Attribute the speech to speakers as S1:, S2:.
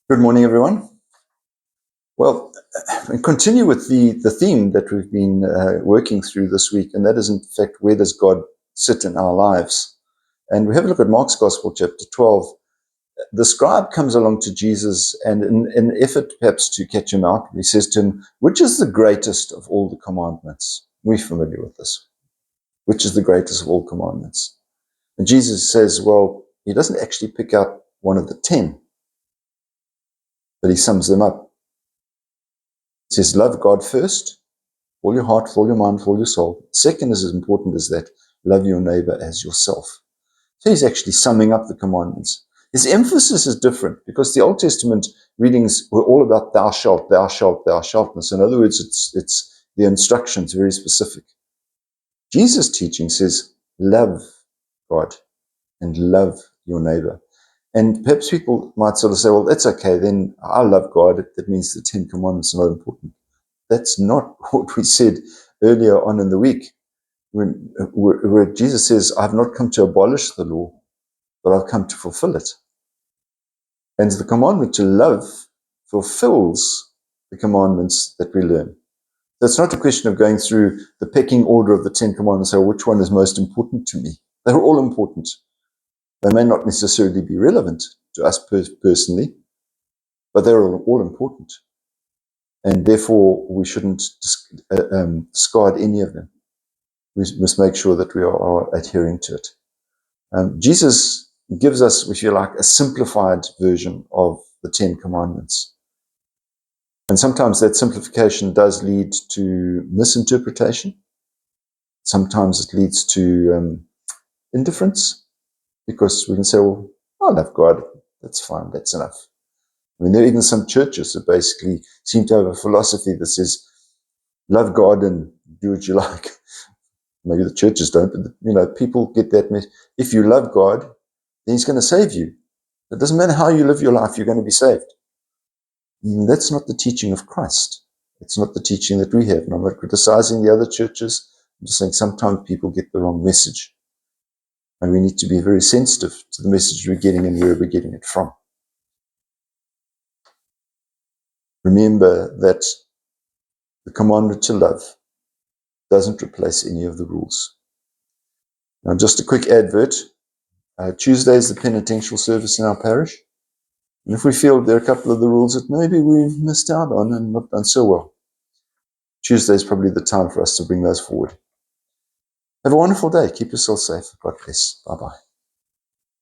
S1: Good morning, everyone. Well, we continue with the theme that we've been working through this week, and that is, in fact, where does God sit in our lives? And we have a look at Mark's Gospel, chapter 12. The scribe comes along to Jesus, and in an effort perhaps to catch him out, he says to him, which is the greatest of all the commandments? We're familiar with this. Which is the greatest of all commandments? And Jesus says, well, he doesn't actually pick out one of the 10, but he sums them up. He says, love God first, all your heart, all your mind, all your soul. Second is as important as that, love your neighbor as yourself. So he's actually summing up the commandments. His emphasis is different because the Old Testament readings were all about thou shalt, thou shalt, thou shalt. And so in other words, it's the instructions, very specific. Jesus' teaching says, love God and love your neighbor. And perhaps people might sort of say, well, that's okay, then I love God. That means the 10 commandments are not important. That's not what we said earlier on in the week, where Jesus says, I've not come to abolish the law, but I've come to fulfill it. And the commandment to love fulfills the commandments that we learn. So it's not a question of going through the pecking order of the 10 commandments, or which one is most important to me. They're all important. They may not necessarily be relevant to us personally, but they're all important. And therefore, we shouldn't discard any of them. We must make sure that we are adhering to it. Jesus gives us, if you like, a simplified version of the 10 commandments. And sometimes that simplification does lead to misinterpretation. Sometimes it leads to indifference, because we can say, well, I love God, that's fine, that's enough. I mean, there are even some churches that basically seem to have a philosophy that says, love God and do what you like. Maybe the churches don't, but people get that message. If you love God, then He's going to save you. It doesn't matter how you live your life, you're going to be saved. And that's not the teaching of Christ. It's not the teaching that we have. And I'm not criticizing the other churches. I'm just saying sometimes people get the wrong message. And we need to be very sensitive to the message we're getting and where we're getting it from. Remember that the commandment to love doesn't replace any of the rules. Now, just a quick advert. Tuesday is the penitential service in our parish. And if we feel there are a couple of the rules that maybe we've missed out on and not done so well, Tuesday is probably the time for us to bring those forward. Have a wonderful day. Keep yourself safe. God bless. Bye-bye.